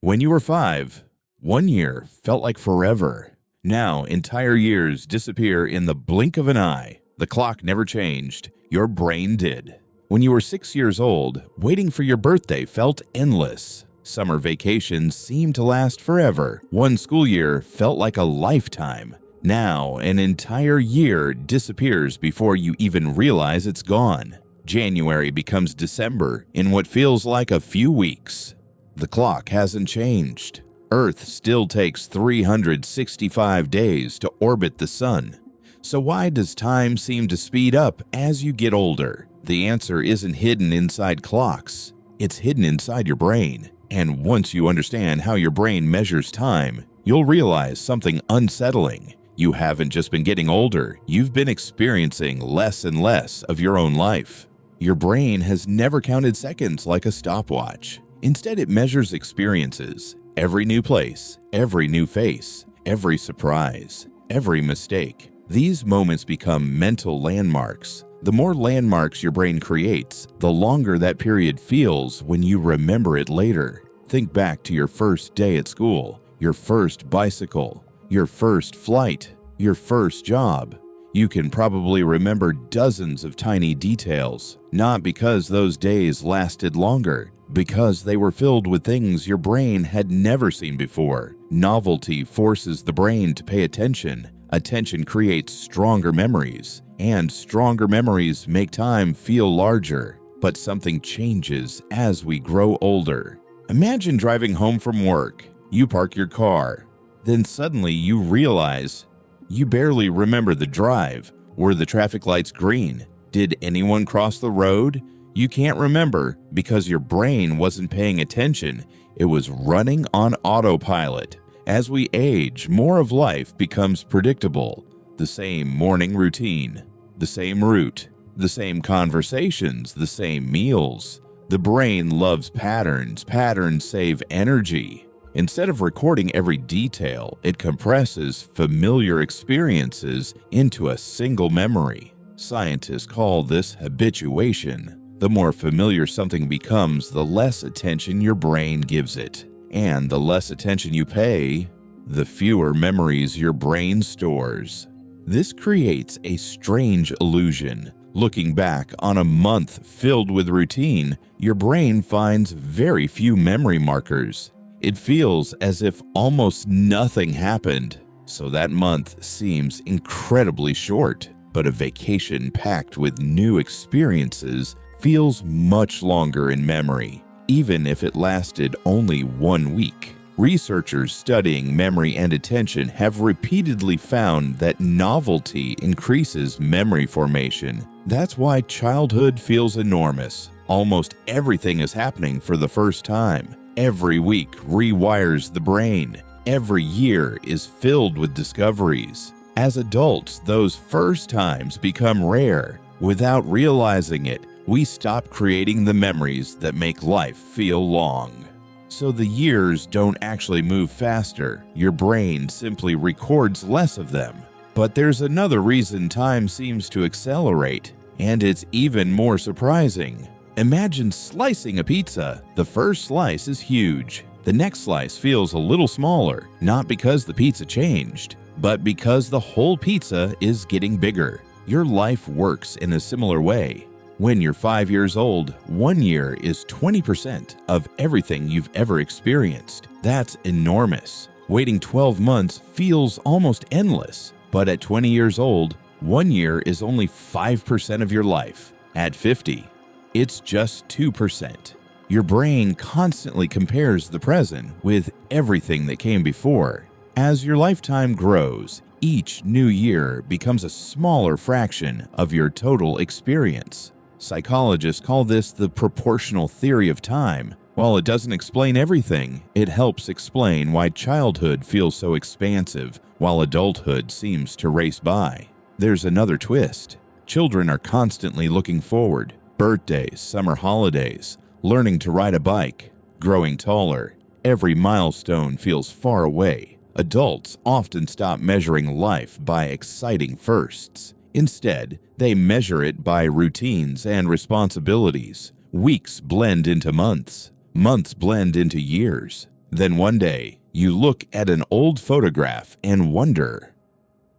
When you were 5, 1 year felt like forever. Now, entire years disappear in the blink of an eye. The clock never changed. Your brain did. When you were 6 years old, waiting for your birthday felt endless. Summer vacations seemed to last forever. One school year felt like a lifetime. Now, an entire year disappears before you even realize it's gone. January becomes December in what feels like a few weeks. The clock hasn't changed. Earth still takes 365 days to orbit the sun. So why does time seem to speed up as you get older? The answer isn't hidden inside clocks. It's hidden inside your brain. And once you understand how your brain measures time, you'll realize something unsettling. You haven't just been getting older, you've been experiencing less and less of your own life. Your brain has never counted seconds like a stopwatch. Instead, it measures experiences. Every new place, every new face, every surprise, every mistake. These moments become mental landmarks. The more landmarks your brain creates, the longer that period feels when you remember it later. Think back to your first day at school, your first bicycle, your first flight, your first job. You can probably remember dozens of tiny details, not because those days lasted longer, because they were filled with things your brain had never seen before. Novelty forces the brain to pay attention. Attention creates stronger memories, and stronger memories make time feel larger. But something changes as we grow older. Imagine driving home from work. You park your car. Then suddenly you realize you barely remember the drive. Were the traffic lights green? Did anyone cross the road? You can't remember because your brain wasn't paying attention. It was running on autopilot. As we age, more of life becomes predictable. The same morning routine, the same route, the same conversations, the same meals. The brain loves patterns. Patterns save energy. Instead of recording every detail, it compresses familiar experiences into a single memory. Scientists call this habituation. The more familiar something becomes, the less attention your brain gives it. And the less attention you pay, the fewer memories your brain stores. This creates a strange illusion. Looking back on a month filled with routine, your brain finds very few memory markers. It feels as if almost nothing happened, so that month seems incredibly short. But a vacation packed with new experiences feels much longer in memory, even if it lasted only 1 week. Researchers studying memory and attention have repeatedly found that novelty increases memory formation. That's why childhood feels enormous. Almost everything is happening for the first time. Every week rewires the brain. Every year is filled with discoveries. As adults, those first times become rare. Without realizing it, we stop creating the memories that make life feel long. So the years don't actually move faster. Your brain simply records less of them. But there's another reason time seems to accelerate, and it's even more surprising. Imagine slicing a pizza. The first slice is huge. The next slice feels a little smaller, not because the pizza changed, but because the whole pizza is getting bigger. Your life works in a similar way. When you're 5 years old, 1 year is 20% of everything you've ever experienced. That's enormous. Waiting 12 months feels almost endless. But at 20 years old, 1 year is only 5% of your life. At 50, it's just 2%. Your brain constantly compares the present with everything that came before. As your lifetime grows, each new year becomes a smaller fraction of your total experience. Psychologists call this the proportional theory of time. While it doesn't explain everything, it helps explain why childhood feels so expansive while adulthood seems to race by. There's another twist. Children are constantly looking forward. Birthdays, summer holidays, learning to ride a bike, growing taller. Every milestone feels far away. Adults often stop measuring life by exciting firsts. Instead, they measure it by routines and responsibilities. Weeks blend into months. Months blend into years. Then one day, you look at an old photograph and wonder,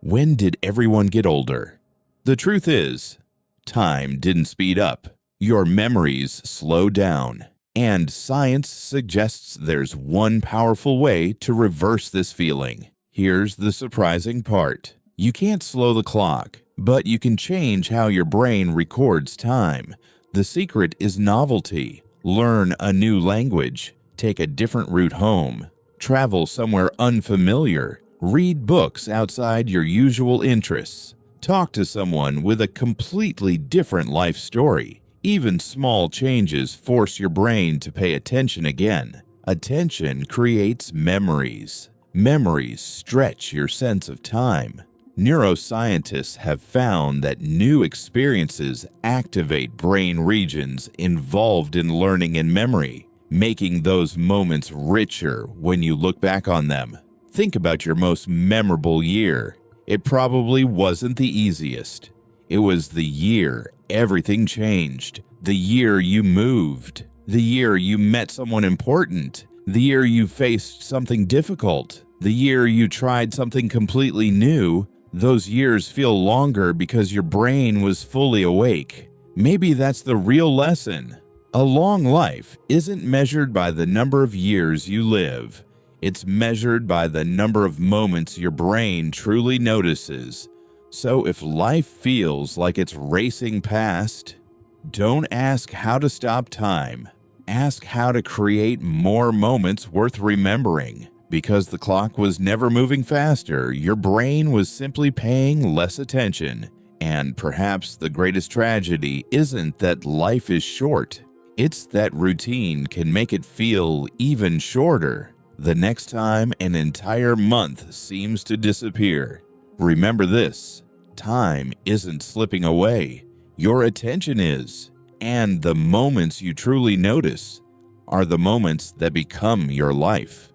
when did everyone get older? The truth is, time didn't speed up. Your memories slow down. And science suggests there's one powerful way to reverse this feeling. Here's the surprising part. You can't slow the clock, but you can change how your brain records time. The secret is novelty. Learn a new language. Take a different route home. Travel somewhere unfamiliar. Read books outside your usual interests. Talk to someone with a completely different life story. Even small changes force your brain to pay attention again. Attention creates memories. Memories stretch your sense of time. Neuroscientists have found that new experiences activate brain regions involved in learning and memory, making those moments richer when you look back on them. Think about your most memorable year. It probably wasn't the easiest. It was the year everything changed. The year you moved. The year you met someone important. The year you faced something difficult. The year you tried something completely new. Those years feel longer because your brain was fully awake. Maybe that's the real lesson. A long life isn't measured by the number of years you live. It's measured by the number of moments your brain truly notices. So if life feels like it's racing past, don't ask how to stop time. Ask how to create more moments worth remembering. Because the clock was never moving faster, your brain was simply paying less attention. And perhaps the greatest tragedy isn't that life is short. It's that routine can make it feel even shorter. The next time an entire month seems to disappear, remember this: time isn't slipping away. Your attention is. And the moments you truly notice are the moments that become your life.